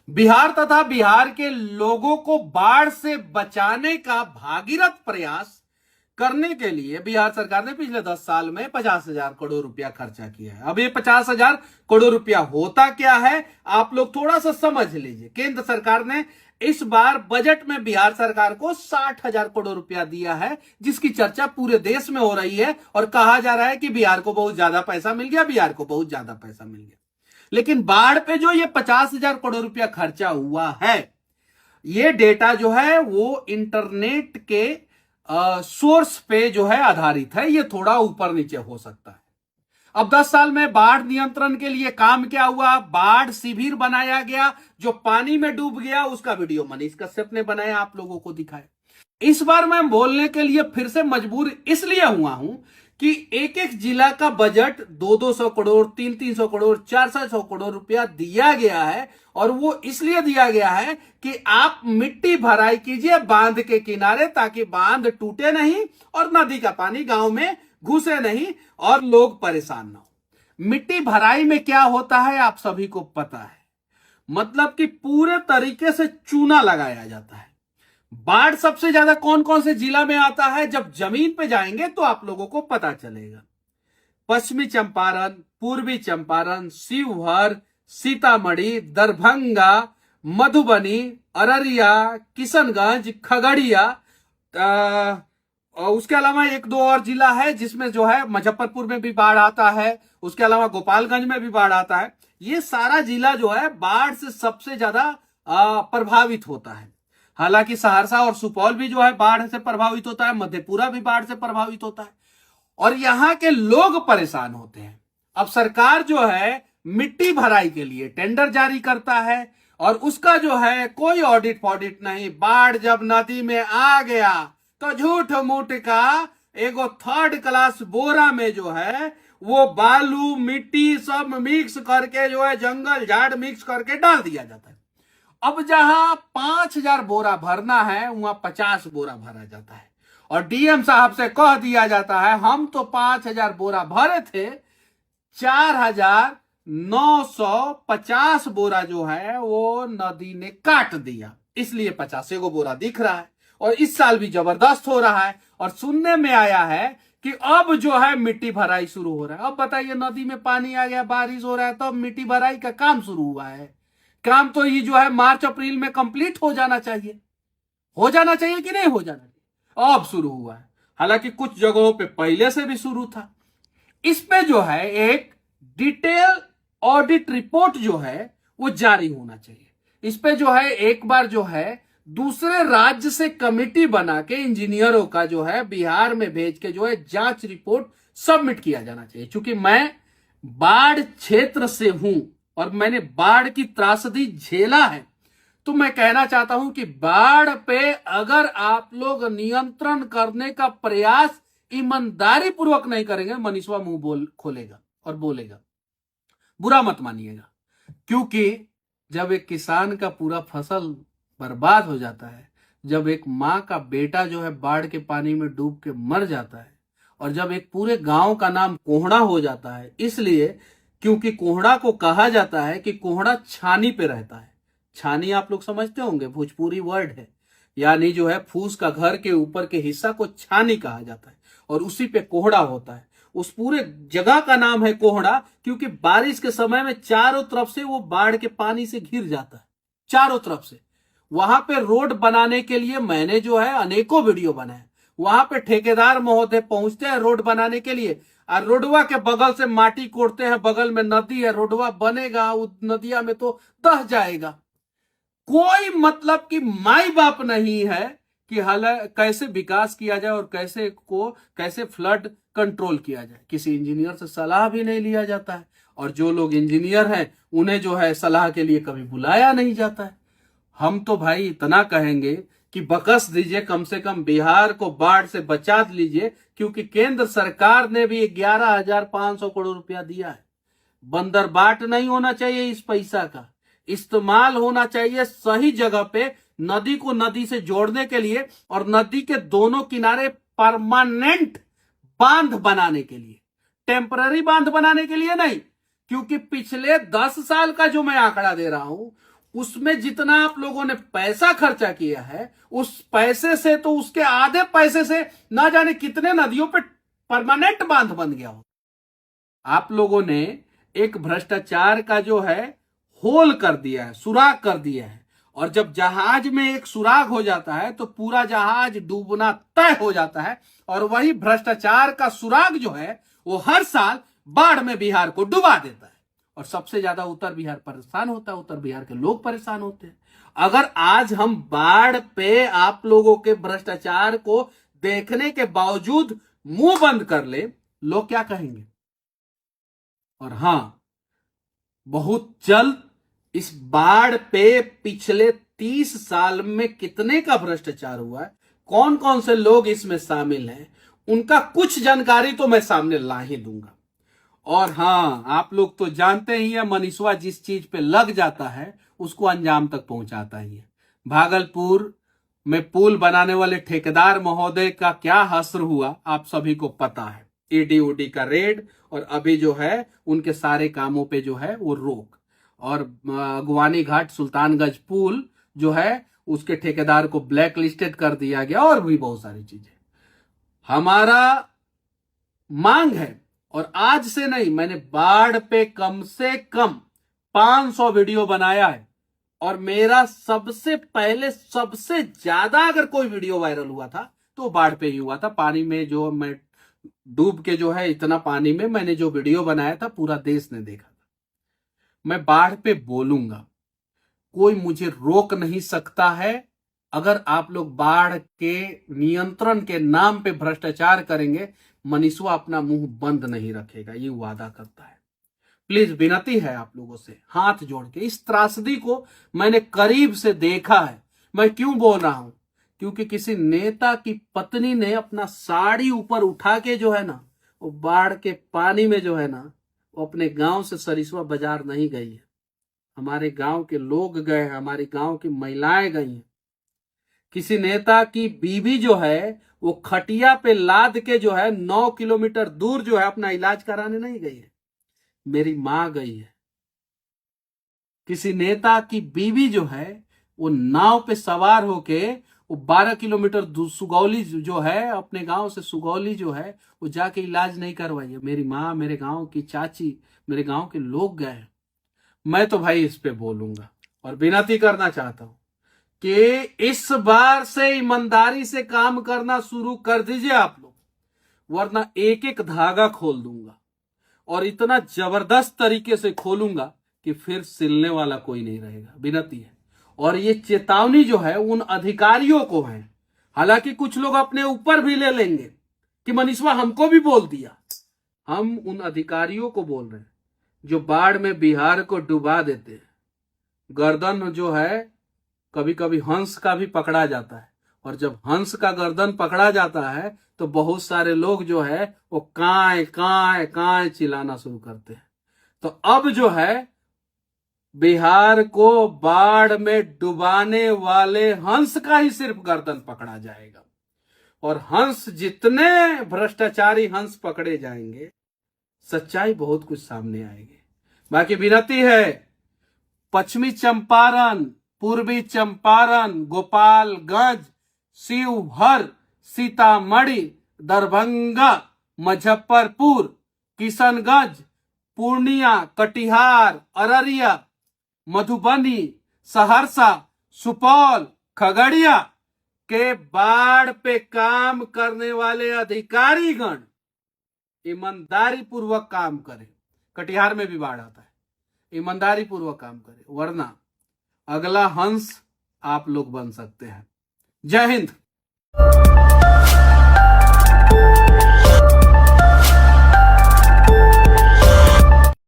बिहार तथा बिहार के लोगों को बाढ़ से बचाने का भागीरथ प्रयास करने के लिए बिहार सरकार ने पिछले 10 साल में 50,000 करोड़ रुपया खर्चा किया है। अब ये 50,000 करोड़ रुपया होता क्या है, आप लोग थोड़ा सा समझ लीजिए। केंद्र सरकार ने इस बार बजट में बिहार सरकार को 60,000 करोड़ रुपया दिया है, जिसकी चर्चा पूरे देश में हो रही है और कहा जा रहा है कि बिहार को बहुत ज्यादा पैसा मिल गया, बिहार को बहुत ज्यादा पैसा मिल गया। लेकिन बाढ़ पे जो ये 50,000 करोड़ रुपया खर्चा हुआ है, ये डेटा जो है वो इंटरनेट के सोर्स पे जो है आधारित है। ये थोड़ा ऊपर नीचे हो सकता है। अब 10 साल में बाढ़ नियंत्रण के लिए काम क्या हुआ, बाढ़ शिविर बनाया गया, जो पानी में डूब गया उसका वीडियो मनीष कश्यप ने बनाया, आप लोगों को दिखाया। इस बार मैं बोलने के लिए फिर से मजबूर इसलिए हुआ हूं कि एक एक जिला का बजट 200-200 करोड़, 300-300 करोड़, 400 करोड़ रुपया दिया गया है। और वो इसलिए दिया गया है कि आप मिट्टी भराई कीजिए बांध के किनारे, ताकि बांध टूटे नहीं और नदी का पानी गांव में घुसे नहीं और लोग परेशान ना हो। मिट्टी भराई में क्या होता है आप सभी को पता है, मतलब कि पूरे तरीके से चूना लगाया जाता है। बाढ़ सबसे ज्यादा कौन कौन से जिला में आता है, जब जमीन पे जाएंगे तो आप लोगों को पता चलेगा। पश्चिमी चंपारण, पूर्वी चंपारण, शिवहर, सीतामढ़ी, दरभंगा, मधुबनी, अररिया, किशनगंज, खगड़िया, और उसके अलावा एक दो और जिला है जिसमें जो है मुजफ्फरपुर में भी बाढ़ आता है, उसके अलावा गोपालगंज में भी बाढ़ आता है। ये सारा जिला जो है बाढ़ से सबसे ज्यादा प्रभावित होता है। हालांकि सहरसा और सुपौल भी जो है बाढ़ से प्रभावित होता है, मधेपुरा भी बाढ़ से प्रभावित होता है और यहां के लोग परेशान होते हैं। अब सरकार जो है मिट्टी भराई के लिए टेंडर जारी करता है और उसका जो है कोई ऑडिट फॉडिट नहीं। बाढ़ जब नदी में आ गया तो झूठ मूठ का एगो 3rd क्लास बोरा में जो है वो बालू मिट्टी सब मिक्स करके जो है जंगल झाड़ मिक्स करके डाल दिया जाता है। अब जहां 5,000 बोरा भरना है वहां 50 बोरा भरा जाता है और डीएम साहब से कह दिया जाता है हम तो 5,000 बोरा भरे थे, 4,950 बोरा जो है वो नदी ने काट दिया, इसलिए 50 गो बोरा दिख रहा है। और इस साल भी जबरदस्त हो रहा है और सुनने में आया है कि अब जो है मिट्टी भराई शुरू हो रहा है। अब बताइए, नदी में पानी आ गया, बारिश हो रहा है, तो मिट्टी भराई का काम शुरू हुआ है। काम तो ये जो है मार्च अप्रैल में कंप्लीट हो जाना चाहिए कि नहीं हो जाना चाहिए, अब शुरू हुआ है। हालांकि कुछ जगहों पे पहले से भी शुरू था। इस पे जो है एक डिटेल ऑडिट रिपोर्ट जो है वो जारी होना चाहिए। इस पे जो है एक बार जो है दूसरे राज्य से कमेटी बना के इंजीनियरों का जो है बिहार में भेज के जो है जांच रिपोर्ट सबमिट किया जाना चाहिए। क्योंकि मैं बाढ़ क्षेत्र से हूं और मैंने बाढ़ की त्रासदी झेला है, तो मैं कहना चाहता हूं कि बाढ़ पे अगर आप लोग नियंत्रण करने का प्रयास ईमानदारी पूर्वक नहीं करेंगे, मनीषवा मुंह बोल खोलेगा और बोलेगा, बुरा मत मानिएगा। क्योंकि जब एक किसान का पूरा फसल बर्बाद हो जाता है, जब एक माँ का बेटा जो है बाढ़ के पानी में डूब के मर जाता है और जब एक पूरे गांव का नाम कोहड़ा हो जाता है, इसलिए क्योंकि कोहड़ा को कहा जाता है कि कोहड़ा छानी पे रहता है। छानी आप लोग समझते होंगे, भोजपुरी वर्ड है, यानी जो है फूस का घर के ऊपर के हिस्सा को छानी कहा जाता है और उसी पे कोहड़ा होता है। उस पूरे जगह का नाम है कोहड़ा क्योंकि बारिश के समय में चारों तरफ से वो बाढ़ के पानी से घिर जाता है, चारों तरफ से। वहां पे रोड बनाने के लिए मैंने जो है अनेकों वीडियो बनाए। वहां पे ठेकेदार महोदय पहुंचते हैं रोड बनाने के लिए और रोडवा के बगल से माटी कोड़ते हैं, बगल में नदी है, रोडवा बनेगा, उस नदिया में तो दह जाएगा। कोई मतलब कि माई बाप नहीं है कि कैसे विकास किया जाए और कैसे फ्लड कंट्रोल किया जाए। किसी इंजीनियर से सलाह भी नहीं लिया जाता है और जो लोग इंजीनियर हैं उन्हें जो है सलाह के लिए कभी बुलाया नहीं जाता है। हम तो भाई इतना कहेंगे कि बकस दीजिए, कम से कम बिहार को बाढ़ से बचा लीजिए, क्योंकि केंद्र सरकार ने भी 11,500 करोड़ रुपया दिया है। बंदरबाट नहीं होना चाहिए इस पैसा का, इस्तेमाल होना चाहिए सही जगह पे, नदी को नदी से जोड़ने के लिए और नदी के दोनों किनारे परमानेंट बांध बनाने के लिए, टेम्पररी बांध बनाने के लिए नहीं। क्योंकि पिछले 10 साल का जो मैं आंकड़ा दे रहा हूं उसमें जितना आप लोगों ने पैसा खर्चा किया है, उस पैसे से तो उसके आधे पैसे से ना जाने कितने नदियों पे परमानेंट बांध बन गया हो। आप लोगों ने एक भ्रष्टाचार का जो है होल कर दिया है, सुराग कर दिया है। और जब जहाज में एक सुराग हो जाता है तो पूरा जहाज डूबना तय हो जाता है। और वही भ्रष्टाचार का सुराग जो है वो हर साल बाढ़ में बिहार को डुबा देता है। और सबसे ज्यादा उत्तर बिहार परेशान होता है, उत्तर बिहार के लोग परेशान होते हैं। अगर आज हम बाढ़ पे आप लोगों के भ्रष्टाचार को देखने के बावजूद मुंह बंद कर ले, लोग क्या कहेंगे? और हां, बहुत जल्द इस बाढ़ पे पिछले 30 साल में कितने का भ्रष्टाचार हुआ है, कौन कौन से लोग इसमें शामिल हैं, उनका कुछ जानकारी तो मैं सामने ला ही दूंगा। और हां, आप लोग तो जानते ही हैं, मनीषवा जिस चीज पे लग जाता है उसको अंजाम तक पहुंचाता ही है। भागलपुर में पुल बनाने वाले ठेकेदार महोदय का क्या हश्र हुआ आप सभी को पता है। ईडी उडी का रेड, और अभी जो है उनके सारे कामों पे जो है वो रोक। और अगवानी घाट सुल्तानगंज पुल जो है उसके ठेकेदार को ब्लैक लिस्टेड कर दिया गया, और भी बहुत सारी चीजें। हमारा मांग है, और आज से नहीं, मैंने बाढ़ पे कम से कम 500 वीडियो बनाया है। और मेरा सबसे पहले सबसे ज्यादा अगर कोई वीडियो वायरल हुआ था तो बाढ़ पे ही हुआ था। पानी में जो मैं डूब के जो है, इतना पानी में मैंने जो वीडियो बनाया था पूरा देश ने देखा था। मैं बाढ़ पे बोलूंगा, कोई मुझे रोक नहीं सकता है। अगर आप लोग बाढ़ के नियंत्रण के नाम पे भ्रष्टाचार करेंगे, मनीषवा अपना मुंह बंद नहीं रखेगा, ये वादा करता है। प्लीज विनती है आप लोगों से हाथ जोड़ के, इस त्रासदी को मैंने करीब से देखा है। मैं क्यों बोल रहा हूं? क्योंकि किसी नेता की पत्नी ने अपना साड़ी ऊपर उठा के जो है ना, वो बाढ़ के पानी में जो है ना, वो अपने गांव से सरिस्वा बाजार नहीं गई है। हमारे गांव के लोग गए हैं, हमारे गांव की महिलाएं गई हैं। किसी नेता की बीवी जो है वो खटिया पे लाद के जो है 9 किलोमीटर दूर जो है अपना इलाज कराने नहीं गई है, मेरी मां गई है। किसी नेता की बीवी जो है वो नाव पे सवार होके वो 12 किलोमीटर दूर सुगौली जो है, अपने गांव से सुगौली जो है, वो जाके इलाज नहीं करवाई है। मेरी माँ, मेरे गांव की चाची, मेरे गांव के लोग गए। मैं तो भाई इस पे बोलूंगा और विनती करना चाहता हूं कि इस बार से ईमानदारी से काम करना शुरू कर दीजिए आप लोग, वरना एक एक धागा खोल दूंगा। और इतना जबरदस्त तरीके से खोलूंगा कि फिर सिलने वाला कोई नहीं रहेगा। विनती है। और ये चेतावनी जो है उन अधिकारियों को है, हालांकि कुछ लोग अपने ऊपर भी ले लेंगे कि मनीषवा हमको भी बोल दिया। हम उन अधिकारियों को बोल रहे हैं जो बाढ़ में बिहार को डुबा देते हैं। गर्दन जो है, कभी कभी हंस का भी पकड़ा जाता है, और जब हंस का गर्दन पकड़ा जाता है तो बहुत सारे लोग जो है वो काए काए काए चिल्लाना शुरू करते हैं। तो अब जो है बिहार को बाढ़ में डुबाने वाले हंस का ही सिर्फ गर्दन पकड़ा जाएगा। और हंस, जितने भ्रष्टाचारी हंस पकड़े जाएंगे, सच्चाई बहुत कुछ सामने आएगी। बाकी विनती है, पश्चिमी चंपारण, पूर्वी चंपारण, गोपालगंज, शिवहर, सीतामढ़ी, दरभंगा, मुजफ्फरपुर, किशनगंज, पूर्णिया, कटिहार, अररिया, मधुबनी, सहरसा, सुपौल, खगड़िया के बाढ़ पे काम करने वाले अधिकारीगण ईमानदारी पूर्वक काम करें। कटिहार में भी बाढ़ आता है, ईमानदारी पूर्वक काम करें, वरना अगला हंस आप लोग बन सकते हैं। जय हिंद।